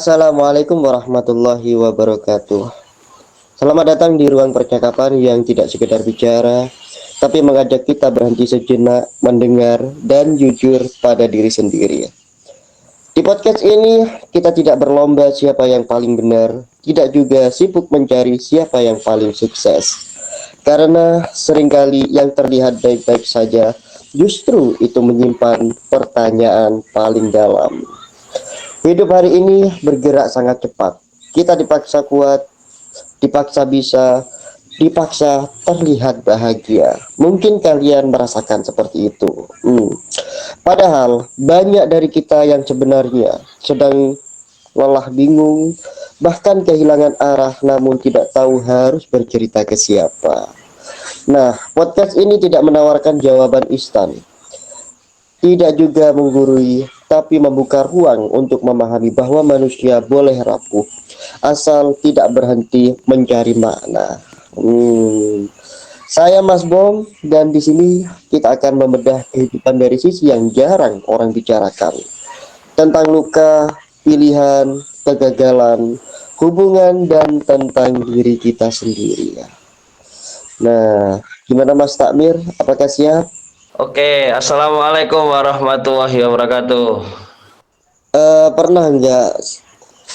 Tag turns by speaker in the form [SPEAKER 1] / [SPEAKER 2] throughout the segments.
[SPEAKER 1] Assalamualaikum warahmatullahi wabarakatuh. Selamat datang di ruang percakapan yang tidak sekedar bicara, tapi mengajak kita berhenti sejenak, mendengar, dan jujur pada diri sendiri. Di podcast ini, kita tidak berlomba siapa yang paling benar, tidak juga sibuk mencari siapa yang paling sukses. Karena seringkali yang terlihat baik-baik saja, justru itu menyimpan pertanyaan paling dalam. Hidup hari ini bergerak sangat cepat. Kita dipaksa kuat, dipaksa bisa, dipaksa terlihat bahagia. Mungkin kalian merasakan seperti itu. Padahal banyak dari kita yang sebenarnya sedang lelah, bingung, bahkan kehilangan arah, namun tidak tahu harus bercerita ke siapa. Nah, podcast ini tidak menawarkan jawaban instan, tidak juga menggurui, tapi membuka ruang untuk memahami bahwa manusia boleh rapuh, asal tidak berhenti mencari makna. Saya Mas Bom, dan di sini kita akan membedah kehidupan dari sisi yang jarang orang bicarakan. Tentang luka, pilihan, kegagalan, hubungan, dan tentang diri kita sendiri. Nah, gimana Mas Takmir? Apakah siap?
[SPEAKER 2] Oke, assalamualaikum warahmatullahi wabarakatuh.
[SPEAKER 1] Pernah nggak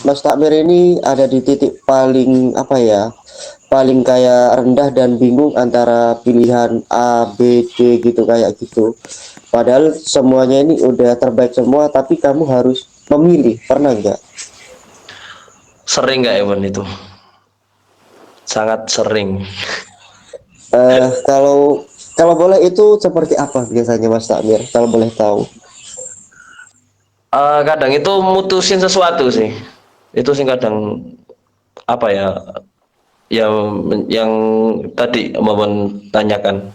[SPEAKER 1] Mas Takmir ini ada di titik paling apa ya, paling kayak rendah dan bingung antara pilihan A, B, C gitu kayak gitu. Padahal semuanya ini udah terbaik semua, tapi kamu harus memilih. Pernah nggak?
[SPEAKER 2] Sering nggak Ewan itu? Sangat sering.
[SPEAKER 1] Kalau kalau boleh itu seperti apa biasanya Mas Takmir? Kalau boleh tahu.
[SPEAKER 2] Kadang itu mutusin sesuatu sih. Itu sih kadang apa ya, yang tadi mau tanyakan.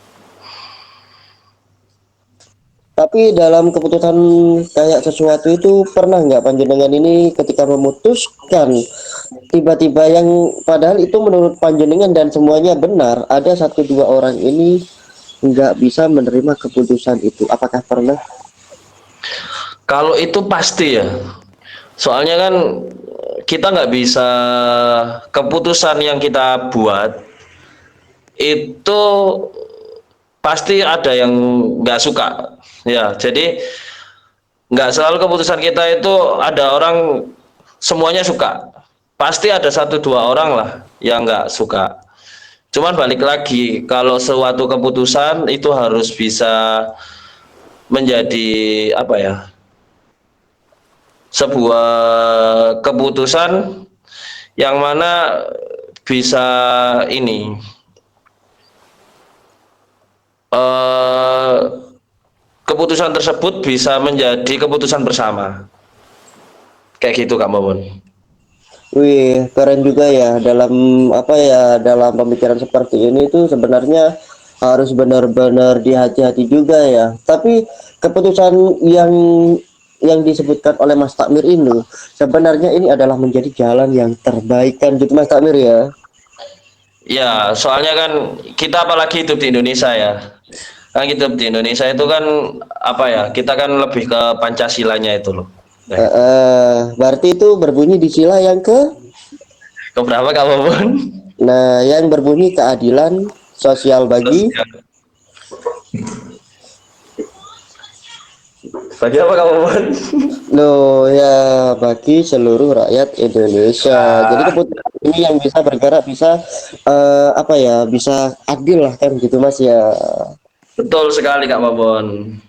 [SPEAKER 1] Tapi dalam keputusan kayak sesuatu itu pernah nggak panjenengan ini ketika memutuskan tiba-tiba yang padahal itu menurut panjenengan dan semuanya benar, ada satu dua orang ini nggak bisa menerima keputusan itu. Apakah pernah?
[SPEAKER 2] Kalau itu pasti ya. Soalnya kan kita nggak bisa, keputusan yang kita buat itu pasti ada yang nggak suka. Ya, jadi nggak selalu keputusan kita itu ada orang semuanya suka. Pasti ada satu dua orang lah yang nggak suka. Cuman balik lagi, kalau suatu keputusan itu harus bisa menjadi apa ya, sebuah keputusan yang mana bisa ini, eh, keputusan tersebut bisa menjadi keputusan bersama. Kayak gitu Kak Momon.
[SPEAKER 1] Wih, keren juga ya dalam apa ya, dalam pemikiran seperti ini itu sebenarnya harus benar-benar dihati-hati juga ya. Tapi keputusan yang disebutkan oleh Mas Takmir ini sebenarnya ini adalah menjadi jalan yang terbaik kan gitu Mas Takmir ya.
[SPEAKER 2] Ya, soalnya kan kita apalagi hidup di Indonesia ya. Kan hidup di Indonesia itu kan apa ya? Kita kan lebih ke Pancasilanya itu loh.
[SPEAKER 1] Berarti itu berbunyi di sila yang ke,
[SPEAKER 2] Keberapa Kak Momon?
[SPEAKER 1] nah yang berbunyi keadilan sosial bagi.
[SPEAKER 2] Sosial. Bagi apa Kak Momon?
[SPEAKER 1] Loh ya, bagi seluruh rakyat Indonesia. Jadi
[SPEAKER 2] Ah,
[SPEAKER 1] keputusan ini yang bisa bergerak bisa apa ya, bisa adil lah kan gitu Mas ya.
[SPEAKER 2] betul sekali Kak Momon.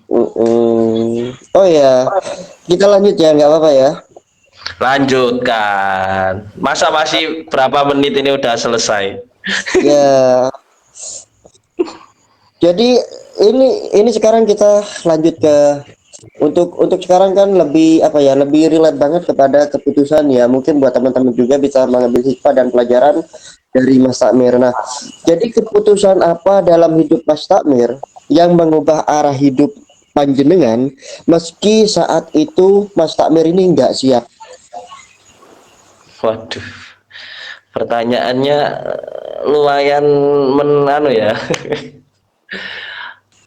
[SPEAKER 1] Oh ya, kita lanjut ya, nggak apa-apa ya.
[SPEAKER 2] Lanjutkan. Masa masih berapa menit ini udah selesai?
[SPEAKER 1] Ya, jadi ini sekarang kita lanjut ke, untuk sekarang kan lebih apa ya, lebih relate banget kepada keputusan ya. Mungkin buat teman-teman juga bisa mengambil hikmah dan pelajaran dari Mas Takmir. Nah, jadi keputusan apa dalam hidup Mas Takmir yang mengubah arah hidup panjenengan meski saat itu Mas Takmir ini nggak siap?
[SPEAKER 2] Waduh, pertanyaannya lumayan menanu ya.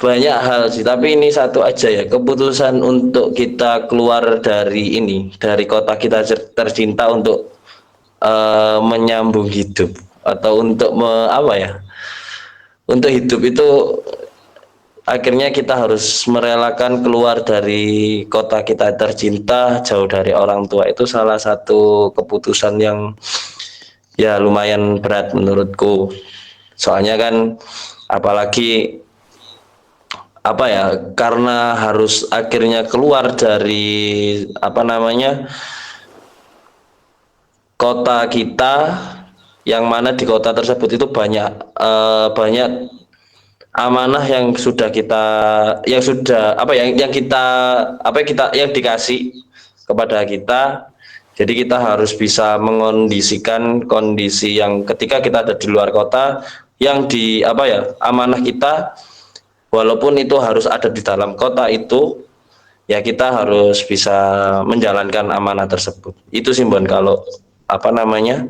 [SPEAKER 2] banyak hal sih, tapi ini satu aja ya, keputusan untuk kita keluar dari ini, dari kota kita tercinta untuk menyambung hidup atau untuk apa ya, untuk hidup itu akhirnya kita harus merelakan keluar dari kota kita tercinta, jauh dari orang tua. Itu salah satu keputusan yang ya lumayan berat menurutku. Soalnya kan apalagi apa ya, karena harus akhirnya keluar dari apa namanya, kota kita, yang mana di kota tersebut itu banyak amanah yang sudah kita, yang sudah apa ya, yang kita apa ya, kita yang dikasih kepada kita. Jadi kita harus bisa mengondisikan kondisi yang ketika kita ada di luar kota, yang di apa ya, amanah kita, walaupun itu harus ada di dalam kota itu, ya kita harus bisa menjalankan amanah tersebut. Itu sih Bon, kalau apa namanya,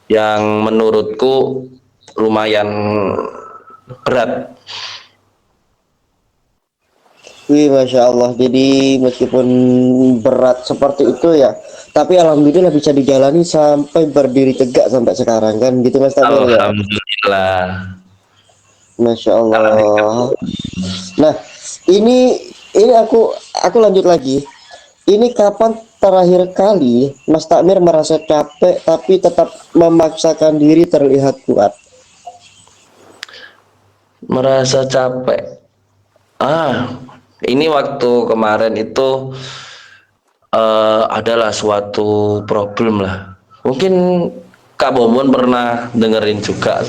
[SPEAKER 2] yang menurutku lumayan berat.
[SPEAKER 1] Wih, Masya Allah. Jadi meskipun berat seperti itu ya, tapi alhamdulillah bisa dijalani sampai berdiri tegak sampai sekarang kan gitu Mas Takmir ya.
[SPEAKER 2] Alhamdulillah.
[SPEAKER 1] Masya Allah. Nah, ini aku lanjut lagi. Ini kapan terakhir kali Mas Takmir merasa capek tapi tetap memaksakan diri terlihat kuat?
[SPEAKER 2] Merasa capek. Ini waktu kemarin itu adalah suatu problem lah. Mungkin Kak Bomon pernah dengerin juga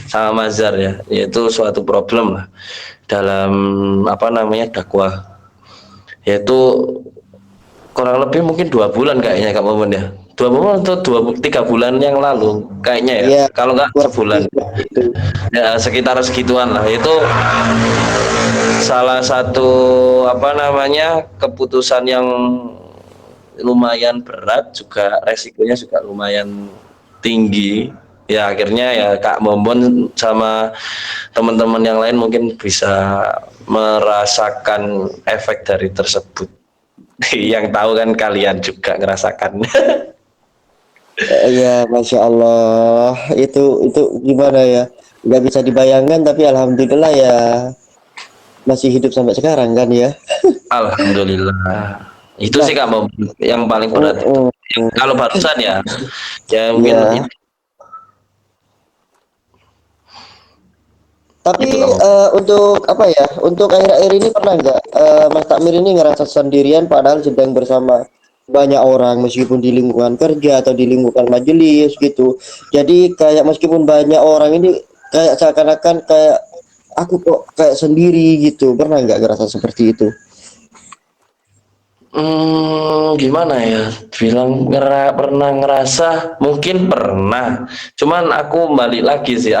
[SPEAKER 2] sama Mazhar ya, yaitu suatu problem lah dalam apa namanya, dakwah. Yaitu kurang lebih mungkin 2 bulan kayaknya Kak Bomon ya. 2 bulan atau 3 bulan yang lalu kayaknya ya.
[SPEAKER 1] Iya,
[SPEAKER 2] Kalau nggak
[SPEAKER 1] kurang
[SPEAKER 2] sebulan.
[SPEAKER 1] lebih seperti itu.
[SPEAKER 2] Ya sekitar segituan lah. Itu salah satu apa namanya, keputusan yang lumayan berat, juga resikonya juga lumayan tinggi. Ya akhirnya ya Kak Momon sama teman-teman yang lain mungkin bisa merasakan efek dari tersebut. Yang tahu kan kalian juga ngerasakan.
[SPEAKER 1] Ya, Masya Allah. Itu gimana ya? Nggak bisa dibayangkan, tapi alhamdulillah ya masih hidup sampai sekarang kan ya.
[SPEAKER 2] Alhamdulillah. Itu
[SPEAKER 1] Nah,
[SPEAKER 2] sih Kak Momon yang paling berat itu.
[SPEAKER 1] mm, mm,
[SPEAKER 2] Kalau barusan ya, ya mungkin
[SPEAKER 1] ya. Tapi
[SPEAKER 2] itu Kak Momon.
[SPEAKER 1] untuk apa ya? Untuk akhir-akhir ini pernah nggak Mas Takmir ini ngerasa sendirian padahal sedang bersama banyak orang meskipun di lingkungan kerja atau di lingkungan majelis gitu. Jadi kayak meskipun banyak orang ini kayak seakan-akan kayak aku kok kayak sendiri gitu. Pernah nggak ngerasa seperti itu?
[SPEAKER 2] Gimana ya? Bilang pernah ngerasa, mungkin pernah. Cuman aku balik lagi sih.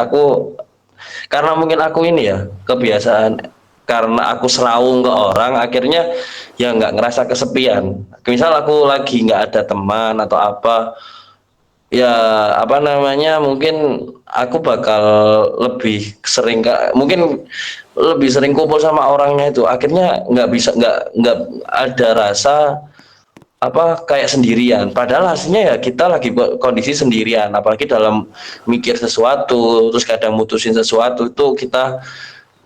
[SPEAKER 2] Karena mungkin aku ini ya kebiasaan, karena aku serawung ke orang, akhirnya ya nggak ngerasa kesepian. Misal aku lagi nggak ada teman atau apa, ya apa namanya, mungkin aku bakal lebih sering mungkin lebih sering kumpul sama orangnya itu, akhirnya nggak ada rasa apa kayak sendirian, padahal hasilnya ya kita lagi kondisi sendirian, apalagi dalam mikir sesuatu, terus kadang mutusin sesuatu itu kita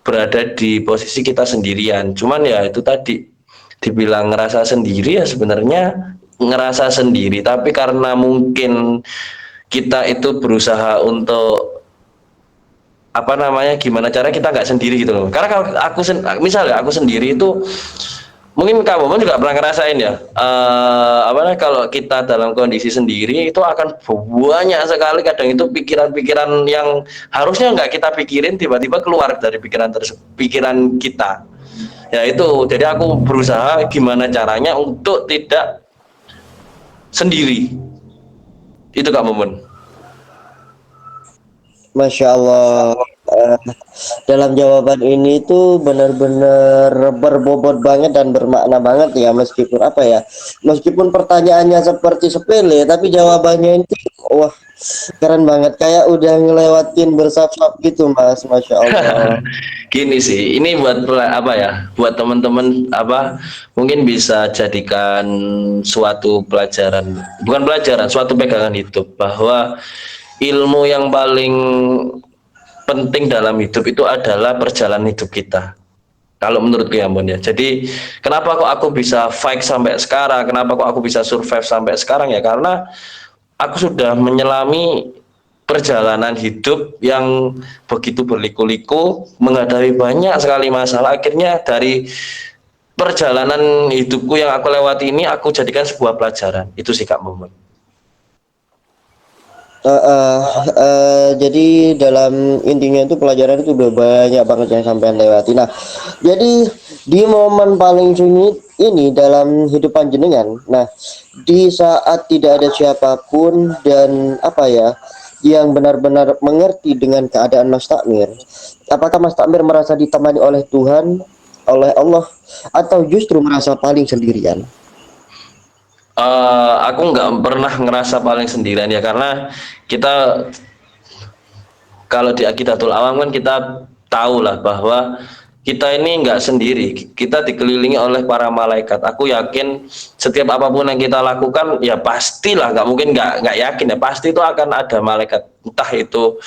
[SPEAKER 2] berada di posisi kita sendirian. Cuman ya itu tadi, dibilang ngerasa sendiri, ya sebenarnya ngerasa sendiri, tapi karena mungkin kita itu berusaha untuk apa namanya, gimana cara kita nggak sendiri gitu loh. Karena kalau misalnya aku sendiri itu, mungkin kamu pun juga pernah ngerasain ya, apa namanya, kalau kita dalam kondisi sendiri itu akan banyak sekali kadang itu pikiran-pikiran yang harusnya nggak kita pikirin, tiba-tiba keluar dari pikiran kita. Ya itu, jadi aku berusaha gimana caranya untuk tidak sendiri. Itu Kak Momen.
[SPEAKER 1] Masya Allah. Eh, dalam jawaban ini tuh benar-benar berbobot banget dan bermakna banget ya, meskipun apa ya, meskipun pertanyaannya seperti sepele tapi jawabannya itu Wah, keren banget. Kayak udah ngelewatin bersaf-saf gitu, Mas. Masya Allah.
[SPEAKER 2] Gini sih, ini buat apa ya? Buat teman-teman apa? Mungkin bisa jadikan suatu pelajaran, bukan pelajaran, suatu pegangan hidup bahwa ilmu yang paling penting dalam hidup itu adalah perjalanan hidup kita. Kalau menurutku ya Mon ya. Jadi kenapa kok aku bisa fight sampai sekarang? Kenapa kok aku bisa survive sampai sekarang ya? Karena aku sudah menyelami perjalanan hidup yang begitu berliku-liku, menghadapi banyak sekali masalah. Akhirnya dari perjalanan hidupku yang aku lewati ini, aku jadikan sebuah pelajaran. Itu sih Kak Momon.
[SPEAKER 1] Jadi dalam intinya itu pelajaran itu udah banyak banget yang sampean lewati. Nah, jadi di momen paling sulit ini dalam hidup panjenengan. Nah, di saat tidak ada siapapun dan apa ya yang benar-benar mengerti dengan keadaan Mas Takmir. Apakah Mas Takmir merasa ditemani oleh Tuhan, oleh Allah, atau justru merasa paling sendirian?
[SPEAKER 2] Aku nggak pernah ngerasa paling sendirian ya karena kita kalau di Aqidatul Awam kan kita tahu lah bahwa kita ini nggak sendiri, kita dikelilingi oleh para malaikat. Aku yakin setiap apapun yang kita lakukan, ya pastilah nggak mungkin nggak yakin ya pasti itu akan ada malaikat. Entah itu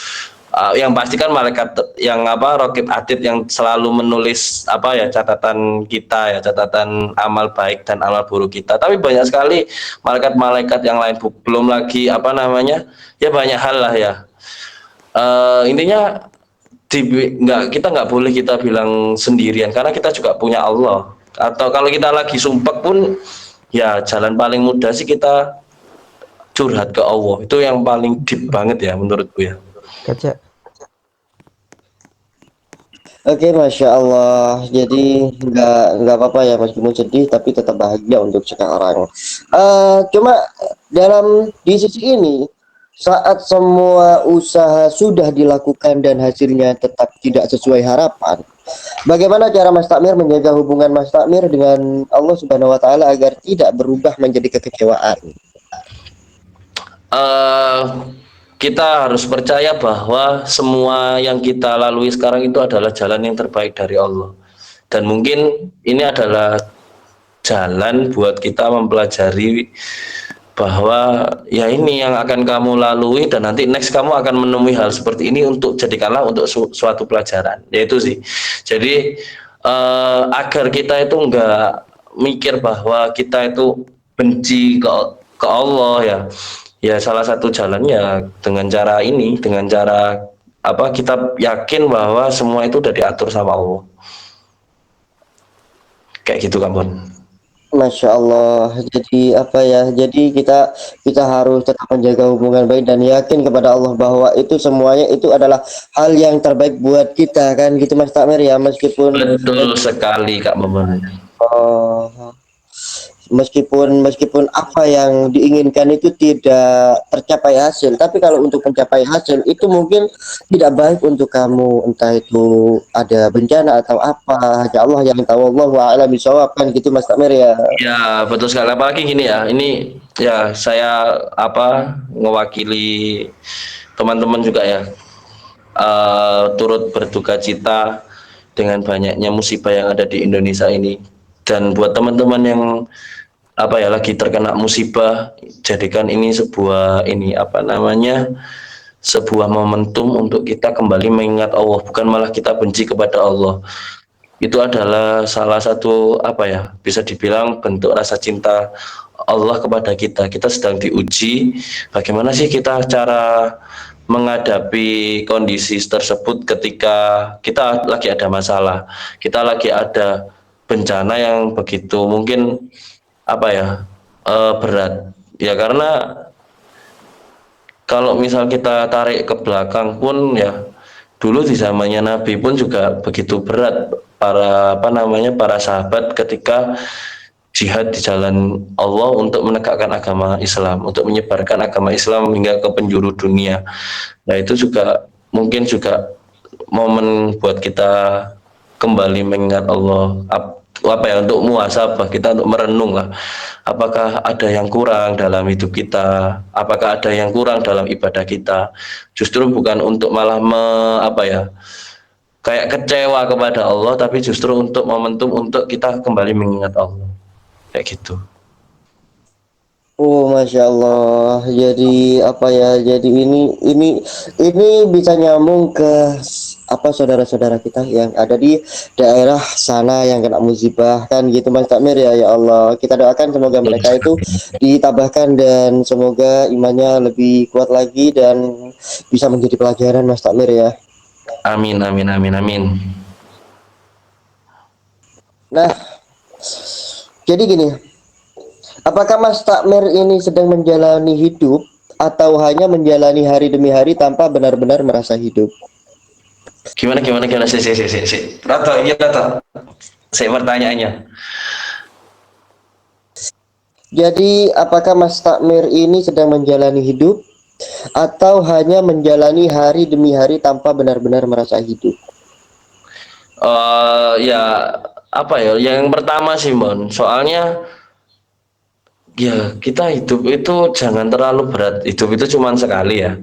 [SPEAKER 2] yang pasti kan malaikat yang apa Raqib Atid yang selalu menulis apa ya catatan kita ya catatan amal baik dan amal buruk kita. Tapi banyak sekali malaikat-malaikat yang lain belum lagi apa namanya ya banyak hal lah ya. Intinya kita nggak boleh kita bilang sendirian karena kita juga punya Allah. Atau kalau kita lagi sumpek pun ya jalan paling mudah sih kita curhat ke Allah. Itu yang paling deep banget ya menurutku ya.
[SPEAKER 3] Kaca.
[SPEAKER 1] Oke, Masya Allah. Jadi nggak apa-apa ya meskipun sedih tapi tetap bahagia untuk sekarang. Cuma dalam di sisi ini saat semua usaha sudah dilakukan dan hasilnya tetap tidak sesuai harapan. Bagaimana cara Mas Takmir menjaga hubungan Mas Takmir dengan Allah Subhanahu wa taala agar tidak berubah menjadi kekecewaan?
[SPEAKER 2] eh Kita harus percaya bahwa semua yang kita lalui sekarang itu adalah jalan yang terbaik dari Allah. Dan mungkin ini adalah jalan buat kita mempelajari bahwa ya ini yang akan kamu lalui dan nanti next kamu akan menemui hal seperti ini untuk jadikanlah untuk suatu pelajaran. Yaitu sih. Jadi agar kita itu enggak mikir bahwa kita itu benci ke Allah ya. Ya salah satu jalannya dengan cara ini, dengan cara apa kita yakin bahwa semua itu udah diatur sama Allah. Kayak gitu kan, Bon.
[SPEAKER 1] Masya Allah. Jadi apa ya? Jadi kita harus tetap menjaga hubungan baik dan yakin kepada Allah bahwa itu semuanya itu adalah hal yang terbaik buat kita kan gitu Mas Takmir ya
[SPEAKER 2] Betul sekali Kak Bon.
[SPEAKER 1] oh, meskipun apa yang diinginkan itu tidak tercapai hasil, tapi kalau untuk mencapai hasil itu mungkin tidak baik untuk kamu, entah itu ada bencana atau apa, hanya Allah yang tahu. Allahu a'lam bishawab kan gitu Mas Takmir ya.
[SPEAKER 2] Ya, betul sekali. Apalagi gini ya, ini ya saya apa mewakili teman-teman juga ya, turut berduka cita dengan banyaknya musibah yang ada di Indonesia ini. Dan buat teman-teman yang apa ya lagi terkena musibah, jadikan ini sebuah ini apa namanya sebuah momentum untuk kita kembali mengingat Allah, bukan malah kita benci kepada Allah. Itu adalah salah satu apa ya bisa dibilang bentuk rasa cinta Allah kepada kita. Kita sedang diuji bagaimana sih kita cara menghadapi kondisi tersebut ketika kita lagi ada masalah, kita lagi ada bencana yang begitu mungkin apa ya berat ya karena kalau misal kita tarik ke belakang pun ya dulu di zamannya Nabi pun juga begitu berat para apa namanya para sahabat ketika jihad di jalan Allah untuk menegakkan agama Islam, untuk menyebarkan agama Islam hingga ke penjuru dunia. Nah, itu juga mungkin juga momen buat kita kembali mengingat Allah apa ya, untuk muhasabah, kita untuk merenung lah, apakah ada yang kurang dalam hidup kita, apakah ada yang kurang dalam ibadah kita. Justru bukan untuk malah apa ya, kayak kecewa kepada Allah, tapi justru untuk momentum untuk kita kembali mengingat Allah, kayak gitu.
[SPEAKER 1] Oh, masya Allah. Jadi apa ya? Jadi ini bisa nyambung ke apa saudara-saudara kita yang ada di daerah sana yang kena musibah kan gitu Mas Takmir ya. Ya Allah, kita doakan semoga mereka itu ditambahkan dan semoga imannya lebih kuat lagi dan bisa menjadi pelajaran Mas Takmir ya.
[SPEAKER 2] Amin, amin, amin, amin.
[SPEAKER 1] Nah, jadi gini, apakah Mas Takmir ini sedang menjalani hidup atau hanya menjalani hari demi hari tanpa benar-benar merasa hidup?
[SPEAKER 2] Gimana si Rata, iya Rata, saya pertanyaannya.
[SPEAKER 1] Jadi, apakah Mas Takmir ini sedang menjalani hidup atau hanya menjalani hari demi hari tanpa benar-benar merasa hidup?
[SPEAKER 2] Ya apa ya, yang pertama sih Mon, soalnya ya kita hidup itu jangan terlalu berat. Hidup itu cuma sekali ya,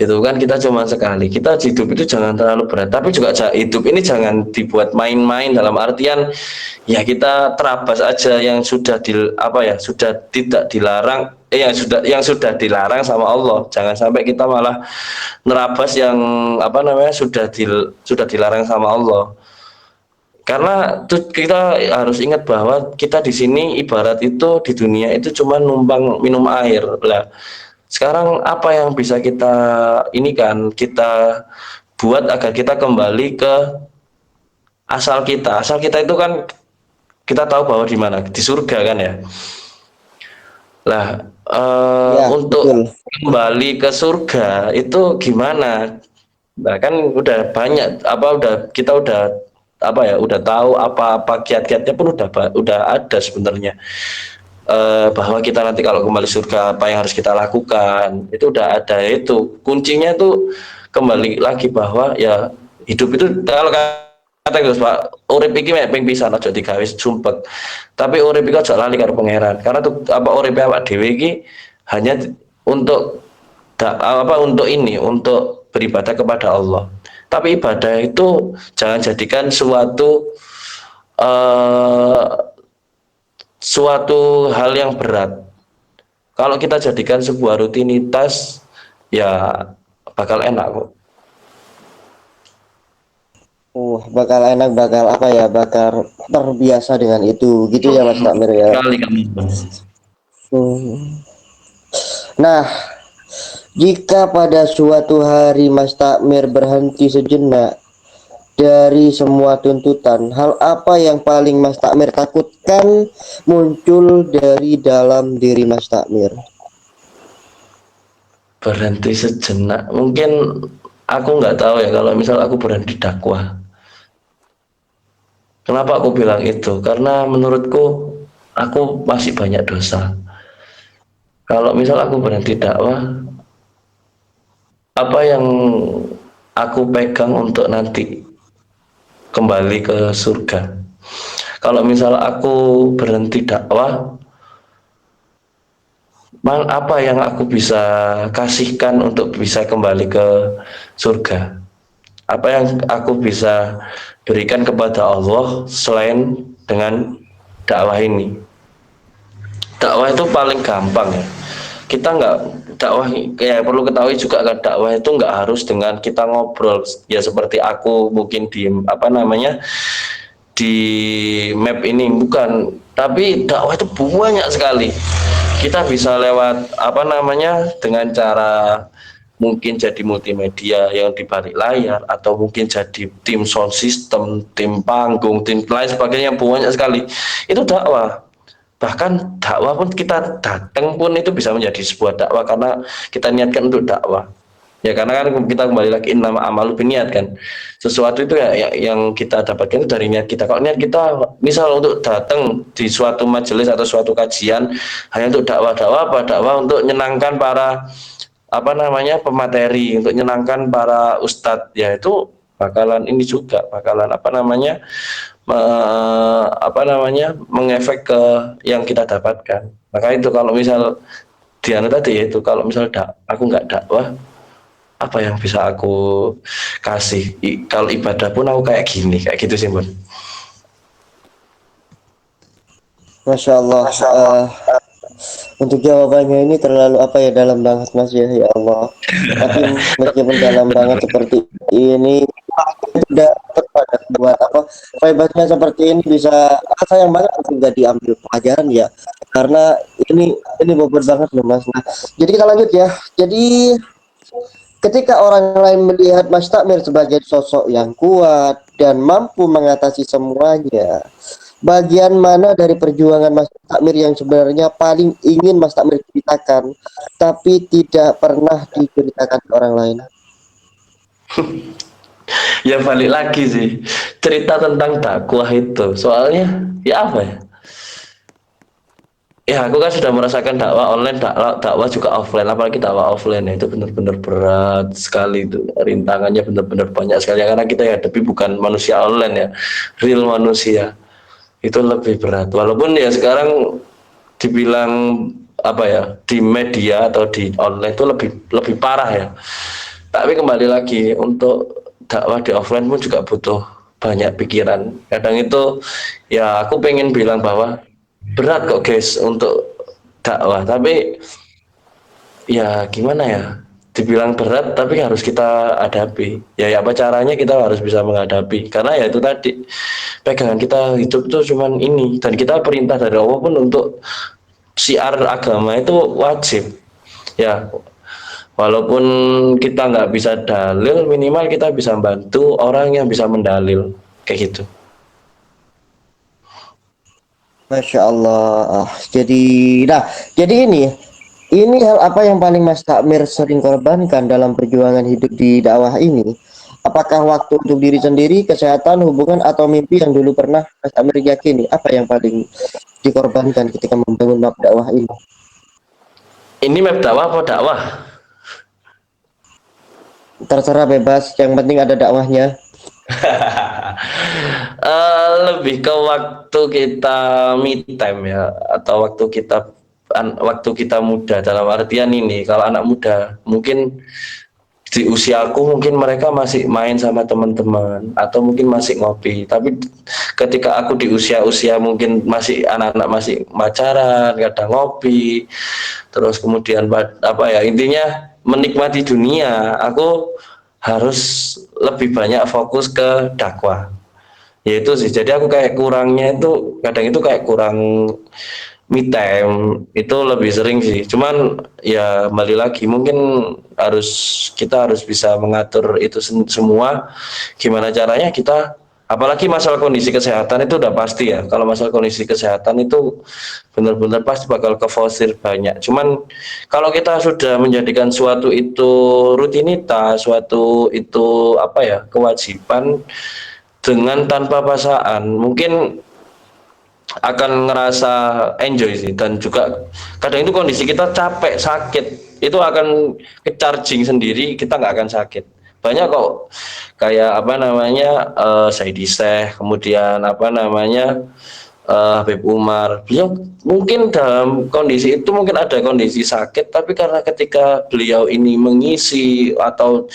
[SPEAKER 2] itu kan kita cuma sekali. Kita hidup itu jangan terlalu berat, tapi juga hidup ini jangan dibuat main-main, dalam artian ya kita terabas aja yang sudah apa ya, sudah tidak dilarang, yang sudah dilarang sama Allah. Jangan sampai kita malah nerabas yang apa namanya, sudah dilarang sama Allah. Karena kita harus ingat bahwa kita di sini ibarat itu di dunia itu cuma numpang minum air lah. Sekarang apa yang bisa kita ini kan kita buat agar kita kembali ke asal kita. Asal kita itu kan kita tahu bahwa di mana, di surga kan ya. Lah,
[SPEAKER 1] Ya,
[SPEAKER 2] untuk
[SPEAKER 1] betul.
[SPEAKER 2] kembali ke surga itu gimana? Nah, kan udah banyak apa, kita udah apa ya, udah tahu apa kiat-kiatnya pun udah ada sebenarnya. Bahwa kita nanti kalau kembali surga apa yang harus kita lakukan itu udah ada. Itu kuncinya tuh kembali lagi bahwa ya hidup itu, kalau kata Gus Pak, urip iki mek ping pisan aja digawe sumpek, tapi urip iki aja lali karo pangeran, karena tuh apa, urip awak dhewe iki hanya untuk apa, untuk ini, untuk beribadah kepada Allah. Tapi ibadah itu jangan jadikan eh, suatu hal yang berat. Kalau kita jadikan sebuah rutinitas, ya bakal enak kok.
[SPEAKER 1] Bakal enak, bakal apa ya, bakal terbiasa dengan itu, gitu ya Mas Takmir ya.
[SPEAKER 2] Sekali kamu.
[SPEAKER 1] Hmm. Nah, jika pada suatu hari Mas Takmir berhenti sejenak dari semua tuntutan, hal apa yang paling Mas Takmir takutkan muncul dari dalam diri Mas Takmir?
[SPEAKER 2] Berhenti sejenak. Mungkin aku nggak tahu ya, kalau misal aku berhenti dakwah. Kenapa aku bilang itu? Karena menurutku aku masih banyak dosa. Kalau misal aku berhenti dakwah, apa yang aku pegang untuk nanti kembali ke surga? Kalau misal aku berhenti dakwah, apa yang aku bisa kasihkan untuk bisa kembali ke surga? Apa yang aku bisa berikan kepada Allah selain dengan dakwah ini? Dakwah itu paling gampang ya. Kita nggak dakwah, kayak perlu ketahui juga kan, dakwah itu nggak harus dengan kita ngobrol ya seperti aku mungkin di apa namanya, di map ini, bukan. Tapi dakwah itu banyak sekali. Kita bisa lewat apa namanya, dengan cara mungkin jadi multimedia yang di balik layar, atau mungkin jadi tim sound system, tim panggung, tim lain sebagainya, banyak sekali. Itu dakwah. Bahkan dakwah pun, kita datang pun itu bisa menjadi sebuah dakwah karena kita niatkan untuk dakwah. Ya karena kan kita kembali lagi, nama amalu biniat kan. Sesuatu itu ya, yang kita dapatkan itu dari niat kita. Kalau niat kita misal untuk datang di suatu majelis atau suatu kajian hanya untuk dakwah-dakwah, apa dakwah untuk menyenangkan para apa namanya, pemateri, untuk menyenangkan para ustadz, ya itu bakalan ini juga, bakalan apa namanya, apa namanya, mengefek ke yang kita dapatkan. Maka itu kalau misal Diana tadi ya itu, kalau misal aku nggak dakwah, apa yang bisa aku kasih? Kalau ibadah pun aku kayak gini, kayak gitu sih, Bun.
[SPEAKER 1] Masya Allah. Untuk jawabannya ini terlalu apa ya, dalam banget Mas ya, ya Allah. Tapi meskipun dalam banget seperti ini, tidak tepat buat apa, fibernya seperti ini bisa, sayang banget nggak diambil pelajaran ya, karena ini bobot banget loh Mas. Nah, jadi kita lanjut ya. Jadi ketika orang lain melihat Mas Takmir sebagai sosok yang kuat dan mampu mengatasi semuanya, bagian mana dari perjuangan Mas Takmir yang sebenarnya paling ingin Mas Takmir ceritakan, tapi tidak pernah diceritakan ke orang lain?
[SPEAKER 2] Ya balik lagi sih, cerita tentang dakwah itu. Soalnya ya apa ya? Ya aku kan sudah merasakan dakwah online, dakwah juga offline, apalagi dakwah offline ya, itu benar-benar berat sekali itu, rintangannya benar-benar banyak sekali karena kita ya, tapi bukan manusia online ya, real manusia, itu lebih berat. Walaupun ya sekarang dibilang apa ya, di media atau di online itu lebih lebih parah ya. Tapi kembali lagi, untuk dakwah di offline pun juga butuh banyak pikiran. Kadang itu ya aku pengen bilang bahwa berat kok guys untuk dakwah, tapi ya gimana ya? Dibilang berat tapi harus kita hadapi. Ya, ya apa caranya kita harus bisa menghadapi. Karena ya itu tadi, pegangan kita hidup tuh cuman ini, dan kita perintah dari Allah pun untuk syiar agama itu wajib. Ya, walaupun kita nggak bisa dalil, minimal kita bisa bantu orang yang bisa mendalil, kayak gitu.
[SPEAKER 1] Masya Allah. Jadi, nah, jadi ini hal apa yang paling Mas Takmir sering korbankan dalam perjuangan hidup di dakwah ini? Apakah waktu untuk diri sendiri, kesehatan, hubungan, atau mimpi yang dulu pernah Mas Takmir yakini? Apa yang paling dikorbankan ketika membangun map dakwah ini?
[SPEAKER 2] Ini map dakwah apa dakwah?
[SPEAKER 1] Terserah, bebas, yang penting ada dakwahnya.
[SPEAKER 2] Lebih ke waktu kita me time ya, atau waktu kita muda, dalam artian ini, kalau anak muda mungkin di usiaku mungkin mereka masih main sama teman-teman atau mungkin masih ngopi, tapi ketika aku di usia-usia mungkin masih anak-anak, masih pacaran, kadang ngopi, terus kemudian apa ya, intinya menikmati dunia, aku harus lebih banyak fokus ke dakwah. Ya itu sih, jadi aku kayak kurangnya itu, kadang itu kayak kurang me time, itu lebih sering sih. Cuman ya kembali lagi, mungkin kita harus bisa mengatur itu semua. Gimana caranya kita, apalagi masalah kondisi kesehatan itu udah pasti ya. Kalau masalah kondisi kesehatan itu benar-benar pasti bakal keforsir banyak. Cuman kalau kita sudah menjadikan suatu itu rutinitas, suatu itu apa ya, kewajiban, dengan tanpa paksaan, mungkin akan ngerasa enjoy sih. Dan juga kadang itu kondisi kita capek, sakit, itu akan ke charging sendiri, kita nggak akan sakit. Banyak kok kayak apa namanya, Saidi Syekh, kemudian apa namanya, Habib Umar, beliau mungkin dalam kondisi itu mungkin ada kondisi sakit, tapi karena ketika beliau ini mengisi atau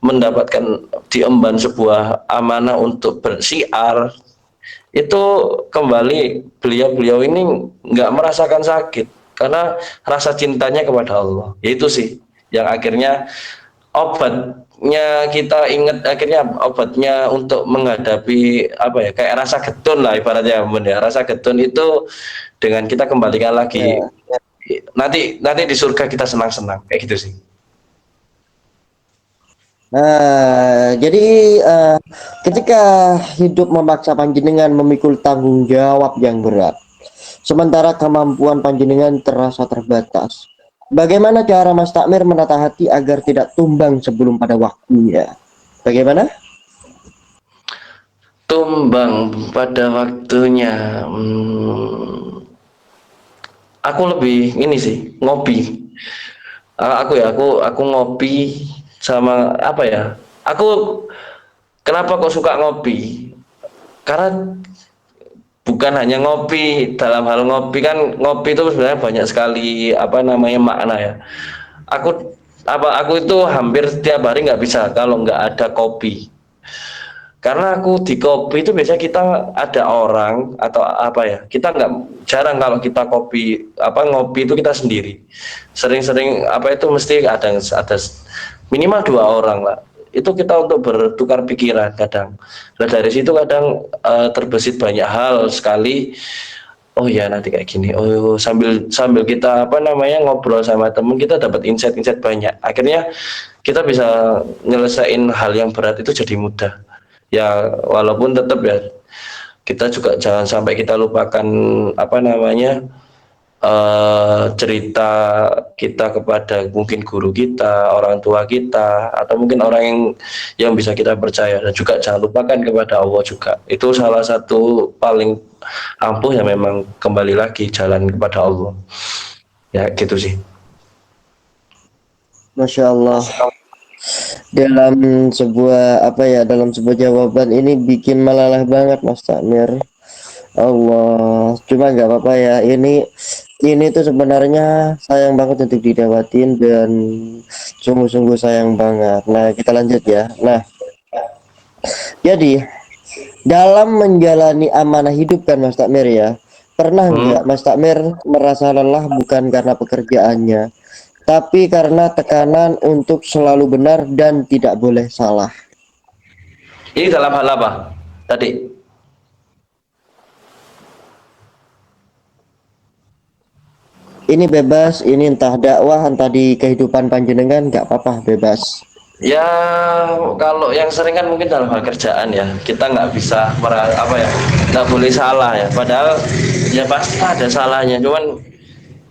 [SPEAKER 2] mendapatkan diemban sebuah amanah untuk bersiar, itu kembali beliau-beliau ini nggak merasakan sakit karena rasa cintanya kepada Allah. Itu sih yang akhirnya obatnya, kita ingat akhirnya obatnya untuk menghadapi apa ya, kayak rasa getun lah ibaratnya, Bun, ya. Rasa getun itu dengan kita kembalikan lagi,
[SPEAKER 1] Ya.
[SPEAKER 2] nanti nanti di surga kita senang-senang, kayak gitu sih.
[SPEAKER 1] Nah, jadi eh, ketika hidup memaksa panjenengan memikul tanggung jawab yang berat, sementara kemampuan panjenengan terasa terbatas. Bagaimana cara Mas Takmir menata hati agar tidak tumbang sebelum pada waktunya? Bagaimana?
[SPEAKER 2] Tumbang pada waktunya, aku lebih ini sih, ngopi. Aku ngopi sama apa ya, aku kenapa kok suka ngopi, karena bukan hanya ngopi. Dalam hal ngopi kan, ngopi itu sebenarnya banyak sekali apa namanya makna ya. Aku itu hampir setiap hari nggak bisa kalau nggak ada kopi. Karena aku di kopi itu biasanya kita ada orang atau apa ya, kita nggak, jarang kalau kita kopi apa ngopi itu kita sendiri. Sering-sering apa itu mesti ada minimal dua orang lah. Itu kita untuk bertukar pikiran kadang. Nah dari situ kadang terbesit banyak hal sekali. Oh ya nanti kayak gini. Oh sambil sambil kita apa namanya ngobrol sama temen, kita dapat insight-insight banyak. Akhirnya kita bisa nyelesain hal yang berat itu jadi mudah. Ya walaupun tetap ya kita juga jangan sampai kita lupakan apa namanya cerita kita kepada mungkin guru kita, orang tua kita, atau mungkin orang yang bisa kita percaya, dan juga jangan lupakan kepada Allah juga. Itu salah satu paling ampuh ya, memang kembali lagi jalan kepada Allah. Ya gitu sih.
[SPEAKER 1] Masya Allah. Dalam sebuah apa ya, dalam sebuah jawaban ini bikin meleleh banget Mas Takmir. Allah, cuma nggak apa-apa ya. Ini tuh sebenarnya sayang banget untuk didawatin dan sungguh-sungguh sayang banget. Nah, kita lanjut ya. Nah, jadi dalam menjalani amanah hidup kan Mas Takmir ya, pernah
[SPEAKER 2] Hmm.
[SPEAKER 1] nggak Mas Takmir merasa lelah bukan karena pekerjaannya, tapi karena tekanan untuk selalu benar dan tidak boleh salah?
[SPEAKER 2] Ini dalam hal apa tadi?
[SPEAKER 1] Ini bebas, ini entah dakwah, entah di kehidupan panjenengan, nggak apa-apa, bebas.
[SPEAKER 2] Ya kalau yang sering kan mungkin dalam hal kerjaan ya, kita nggak bisa apa ya, nggak boleh salah ya. Padahal ya pasti ada salahnya. Cuman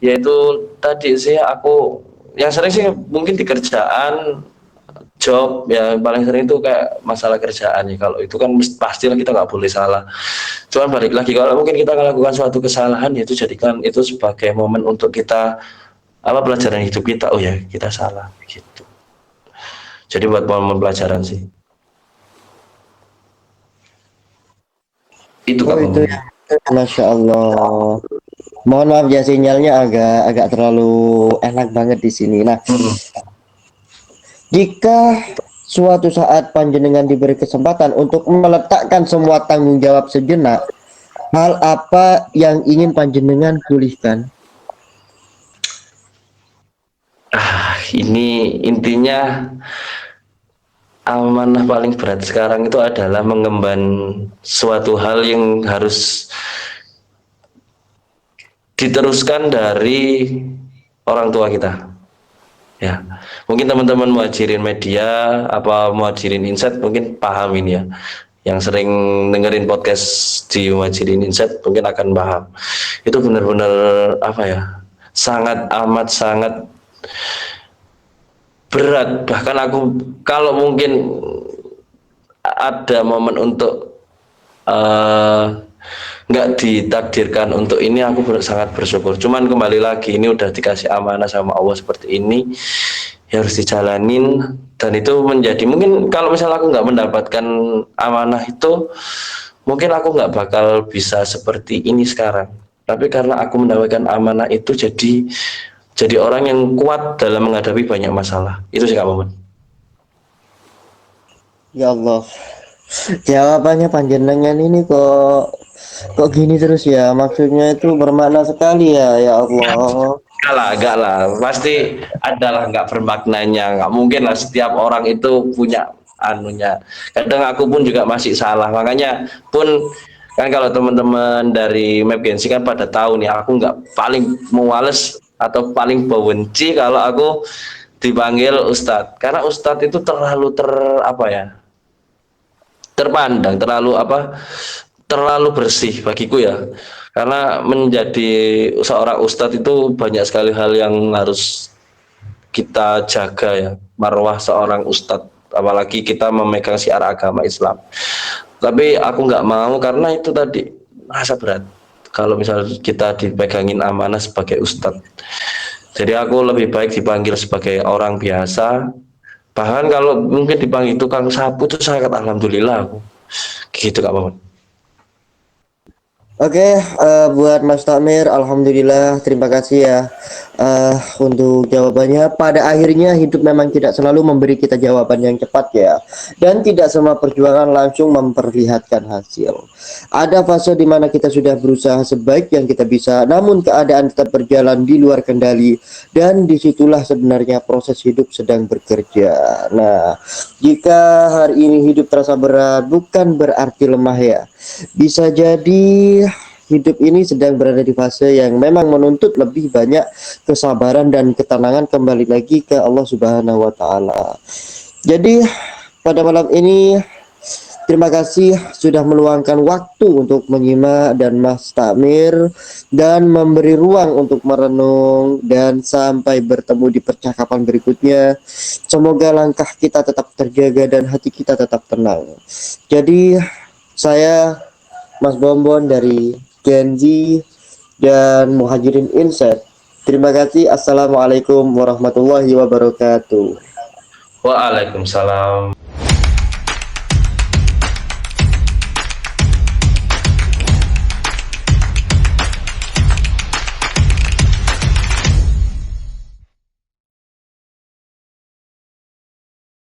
[SPEAKER 2] yaitu tadi sih aku yang sering sih mungkin di kerjaan, job ya paling sering itu kayak masalah kerjaan ya. Kalau itu kan pastilah kita nggak boleh salah. Cuman balik lagi, kalau mungkin kita melakukan suatu kesalahan, ya itu jadikan itu sebagai momen untuk kita apa, pelajaran hidup kita. Oh ya kita salah gitu. Jadi buat momen pelajaran sih. Itu
[SPEAKER 1] Oh
[SPEAKER 2] Kak
[SPEAKER 1] itu
[SPEAKER 2] Maman.
[SPEAKER 1] ya, Masya Allah. Mohon maaf ya, sinyalnya agak agak terlalu enak banget di sini. Nah,
[SPEAKER 2] Hmm.
[SPEAKER 1] jika suatu saat panjenengan diberi kesempatan untuk meletakkan semua tanggung jawab sejenak, hal apa yang ingin panjenengan pulihkan?
[SPEAKER 2] Ini intinya amanah paling berat sekarang itu adalah mengemban suatu hal yang harus diteruskan dari orang tua kita. Ya, mungkin teman-teman muhajirin media apa muhajirin insight mungkin paham ini ya. Yang sering dengerin podcast di muhajirin insight mungkin akan paham. Itu benar-benar apa ya? Sangat amat sangat berat. Bahkan aku kalau mungkin ada momen untuk eh, nggak ditakdirkan untuk ini, aku sangat bersyukur. Cuman kembali lagi, ini udah dikasih amanah sama Allah seperti ini, ya harus dijalanin. Dan itu menjadi mungkin kalau misalnya aku nggak mendapatkan amanah itu, mungkin aku nggak bakal bisa seperti ini sekarang. Tapi karena aku mendapatkan amanah itu, jadi orang yang kuat dalam menghadapi banyak masalah. Itu sih Kak Maman.
[SPEAKER 1] Ya Allah, jawabannya panjenengan ini kok gini terus ya? Maksudnya itu bermakna sekali ya, ya Allah.
[SPEAKER 2] Enggak lah, pasti adalah nggak bermaknanya, nggak mungkin lah setiap orang itu punya anunya. Kadang aku pun juga masih salah, makanya pun kan kalau teman-teman dari Map Gensi kan pada tahu nih, aku nggak paling males atau paling benci kalau aku dipanggil Ustadz, karena Ustadz itu terlalu apa ya, terpandang terlalu apa, terlalu bersih bagiku ya, karena menjadi seorang ustadz itu banyak sekali hal yang harus kita jaga ya, marwah seorang ustadz, apalagi kita memegang syiar agama Islam. Tapi aku nggak mau karena itu tadi rasa berat kalau misal kita dipegangin amanah sebagai ustadz. Jadi aku lebih baik dipanggil sebagai orang biasa. Bahkan kalau mungkin dipanggil tukang sapu itu sangat alhamdulillah aku. Gitu Kak Maman.
[SPEAKER 1] Oke, buat Mas Takmir, alhamdulillah, terima kasih ya untuk jawabannya. Pada akhirnya hidup memang tidak selalu memberi kita jawaban yang cepat ya, dan tidak semua perjuangan langsung memperlihatkan hasil. Ada fase di mana kita sudah berusaha sebaik yang kita bisa, namun keadaan tetap berjalan di luar kendali, dan disitulah sebenarnya proses hidup sedang bekerja. Nah, jika hari ini hidup terasa berat, bukan berarti lemah ya. Bisa jadi hidup ini sedang berada di fase yang memang menuntut lebih banyak kesabaran dan ketenangan, kembali lagi ke Allah Subhanahu wa taala. Jadi pada malam ini terima kasih sudah meluangkan waktu untuk menyimak dan Mas Takmir, dan memberi ruang untuk merenung, dan sampai bertemu di percakapan berikutnya. Semoga langkah kita tetap terjaga dan hati kita tetap tenang. Jadi saya Mas Bombon dari Genji dan Muhajirin Insight. Terima kasih. Assalamualaikum warahmatullahi wabarakatuh.
[SPEAKER 2] Waalaikumsalam.